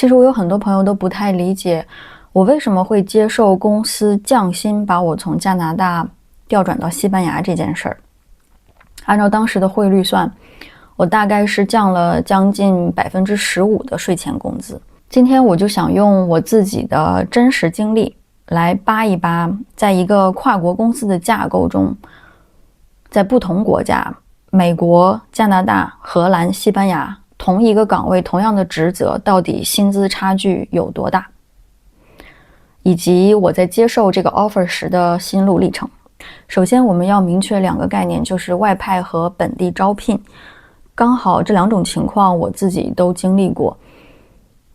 其实我有很多朋友都不太理解，我为什么会接受公司降薪把我从加拿大调转到西班牙这件事儿。按照当时的汇率算，我大概是降了将近15%的税前工资。今天我就想用我自己的真实经历来扒一扒，在一个跨国公司的架构中，在不同国家，美国、加拿大、荷兰、西班牙，同一个岗位同样的职责，到底薪资差距有多大，以及我在接受这个 offer 时的心路历程。首先我们要明确两个概念，就是外派和本地招聘。刚好这两种情况我自己都经历过。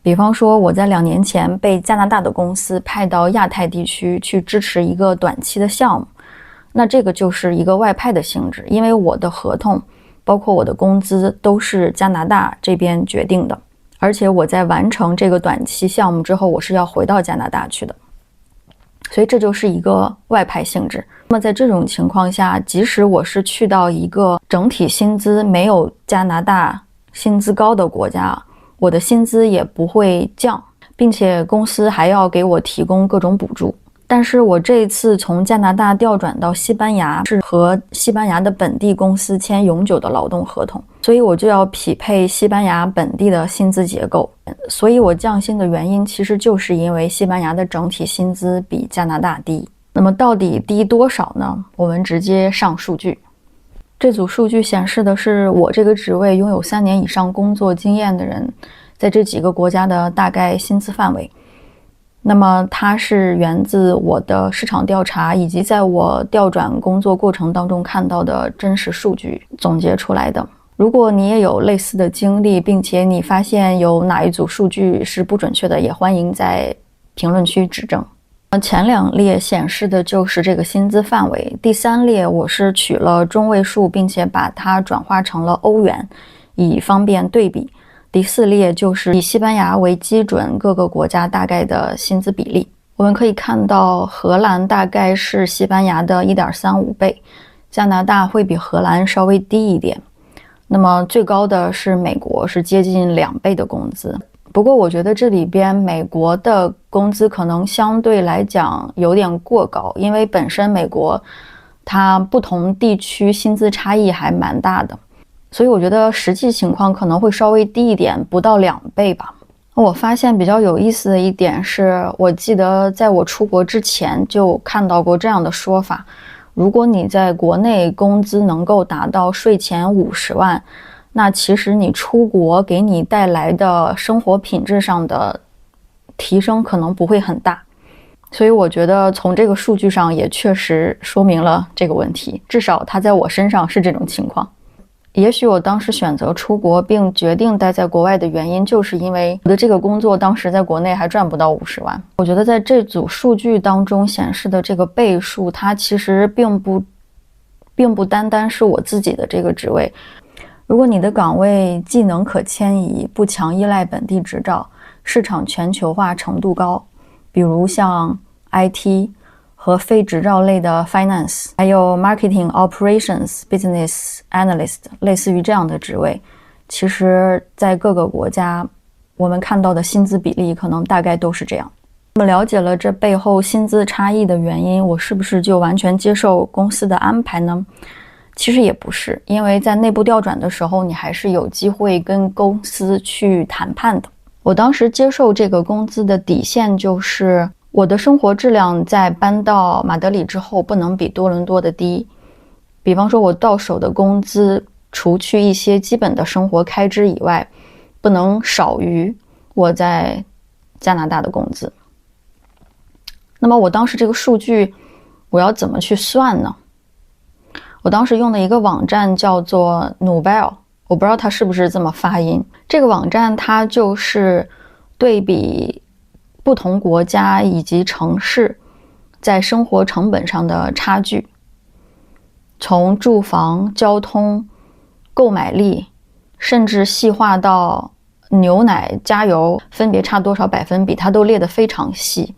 比方说我在2年前被加拿大的公司派到亚太地区去支持一个短期的项目，那这个就是一个外派的性质，因为我的合同包括我的工资都是加拿大这边决定的，而且我在完成这个短期项目之后，我是要回到加拿大去的，所以这就是一个外派性质。那么在这种情况下，即使我是去到一个整体薪资没有加拿大薪资高的国家，我的薪资也不会降，并且公司还要给我提供各种补助。但是我这一次从加拿大调转到西班牙，是和西班牙的本地公司签永久的劳动合同，所以我就要匹配西班牙本地的薪资结构。所以我降薪的原因其实就是因为西班牙的整体薪资比加拿大低。那么到底低多少呢？我们直接上数据。这组数据显示的是我这个职位拥有3年以上工作经验的人在这几个国家的大概薪资范围。那么它是源自我的市场调查以及在我调转工作过程当中看到的真实数据总结出来的。如果你也有类似的经历，并且你发现有哪一组数据是不准确的，也欢迎在评论区指正。前2列显示的就是这个薪资范围，第3列我是取了中位数，并且把它转化成了欧元，以方便对比。第4列就是以西班牙为基准各个国家大概的薪资比例。我们可以看到荷兰大概是西班牙的 1.35 倍，加拿大会比荷兰稍微低一点。那么最高的是美国，是接近2倍的工资。不过我觉得这里边美国的工资可能相对来讲有点过高，因为本身美国它不同地区薪资差异还蛮大的，所以我觉得实际情况可能会稍微低一点，不到2倍吧。我发现比较有意思的一点是，我记得在我出国之前就看到过这样的说法，如果你在国内工资能够达到税前50万，那其实你出国给你带来的生活品质上的提升可能不会很大。所以我觉得从这个数据上也确实说明了这个问题，至少它在我身上是这种情况。也许我当时选择出国并决定待在国外的原因，就是因为我的这个工作当时在国内还赚不到50万。我觉得在这组数据当中显示的这个倍数，它其实并不单单是我自己的这个职位。如果你的岗位技能可迁移，不强依赖本地执照，市场全球化程度高，比如像 IT 和非执照类的 Finance， 还有 Marketing Operations Business Analyst， 类似于这样的职位，其实在各个国家我们看到的薪资比例可能大概都是这样。那么了解了这背后薪资差异的原因，我是不是就完全接受公司的安排呢？其实也不是，因为在内部调转的时候，你还是有机会跟公司去谈判的。我当时接受这个工资的底线就是我的生活质量在搬到马德里之后不能比多伦多的低。比方说我到手的工资除去一些基本的生活开支以外，不能少于我在加拿大的工资。那么我当时这个数据我要怎么去算呢？我当时用的一个网站叫做 Nubel， 我不知道它是不是这么发音。这个网站它就是对比不同国家以及城市在生活成本上的差距，从住房、交通、购买力，甚至细化到牛奶、加油分别差多少百分比，它都列得非常细。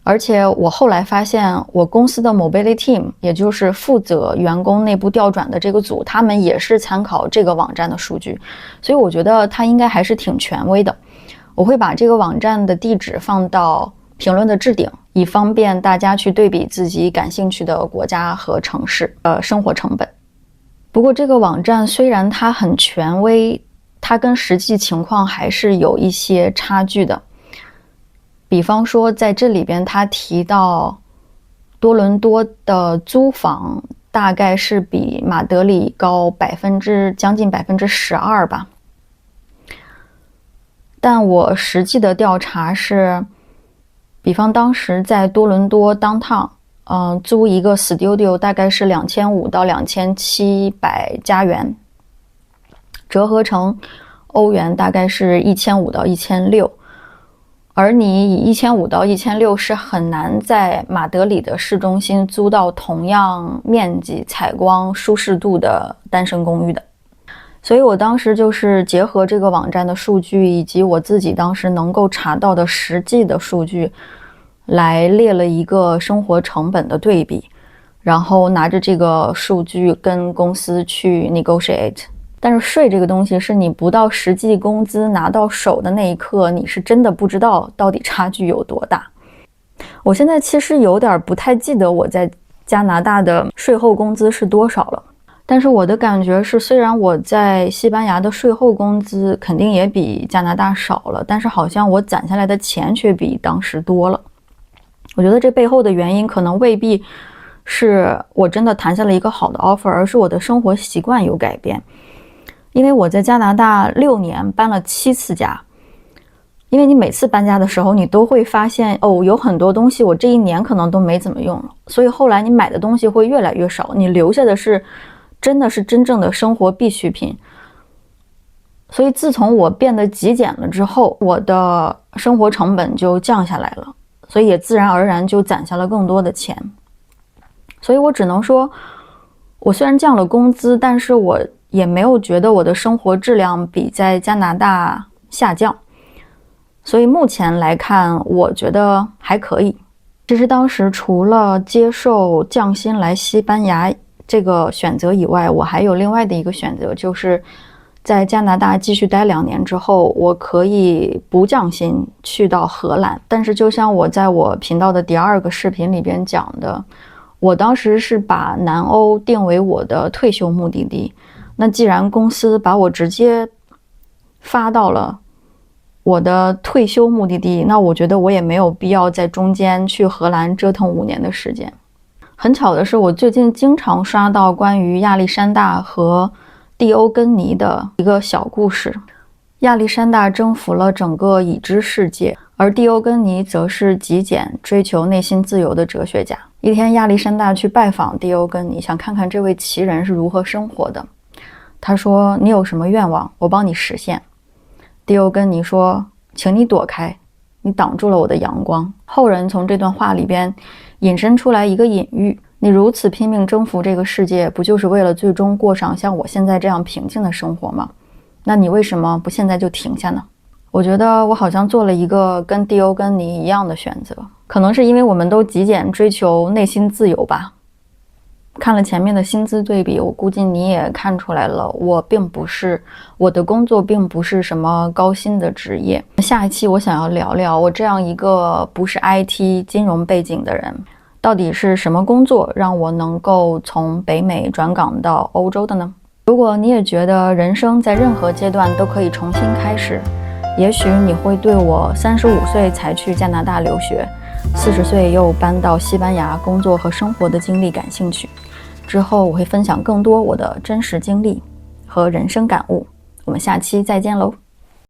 而且我后来发现，我公司的 Mobility Team， 也就是负责员工内部调转的这个组，他们也是参考这个网站的数据，所以我觉得它应该还是挺权威的。我会把这个网站的地址放到评论的置顶，以方便大家去对比自己感兴趣的国家和城市生活成本。不过这个网站虽然它很权威，它跟实际情况还是有一些差距的。比方说在这里边他提到多伦多的租房大概是比马德里高将近12%吧，但我实际的调查是，比方当时在多伦多 downtown，租一个 studio 大概是2500到2700加元，折合成欧元大概是1500到1600。而你以1500到1600是很难在马德里的市中心租到同样面积、采光、舒适度的单身公寓的。所以我当时就是结合这个网站的数据以及我自己当时能够查到的实际的数据，来列了一个生活成本的对比，然后拿着这个数据跟公司去 negotiate。但是税这个东西是你不到实际工资拿到手的那一刻，你是真的不知道到底差距有多大。我现在其实有点不太记得我在加拿大的税后工资是多少了，但是我的感觉是，虽然我在西班牙的税后工资肯定也比加拿大少了，但是好像我攒下来的钱却比当时多了。我觉得这背后的原因可能未必是我真的谈下了一个好的 offer， 而是我的生活习惯有改变。因为我在加拿大6年搬了7次家，因为你每次搬家的时候，你都会发现有很多东西我这1年可能都没怎么用了，所以后来你买的东西会越来越少，你留下的是真正的生活必需品。所以自从我变得极简了之后，我的生活成本就降下来了，所以也自然而然就攒下了更多的钱。所以我只能说，我虽然降了工资，但是我也没有觉得我的生活质量比在加拿大下降，所以目前来看，我觉得还可以。其实当时除了接受降薪来西班牙这个选择以外，我还有另外的一个选择，就是在加拿大继续待2年之后，我可以不降薪去到荷兰。但是就像我在我频道的第2个视频里边讲的，我当时是把南欧定为我的退休目的地。那既然公司把我直接发到了我的退休目的地，那我觉得我也没有必要在中间去荷兰折腾5年的时间。很巧的是，我最近经常刷到关于亚历山大和蒂欧根尼的一个小故事。亚历山大征服了整个已知世界，而蒂欧根尼则是极简、追求内心自由的哲学家。一天，亚历山大去拜访蒂欧根尼，想看看这位奇人是如何生活的。他说：“你有什么愿望，我帮你实现。”蒂欧根尼说：“请你躲开，你挡住了我的阳光。”后人从这段话里边引申出来一个隐喻：你如此拼命征服这个世界，不就是为了最终过上像我现在这样平静的生活吗？那你为什么不现在就停下呢？我觉得我好像做了一个跟蒂欧根尼一样的选择，可能是因为我们都极简，追求内心自由吧。看了前面的薪资对比，我估计你也看出来了，我的工作并不是什么高薪的职业。下一期我想要聊聊我这样一个不是 IT 金融背景的人，到底是什么工作让我能够从北美转岗到欧洲的呢？如果你也觉得人生在任何阶段都可以重新开始，也许你会对我35岁才去加拿大留学，40岁又搬到西班牙工作和生活的经历感兴趣。之后我会分享更多我的真实经历和人生感悟。我们下期再见喽。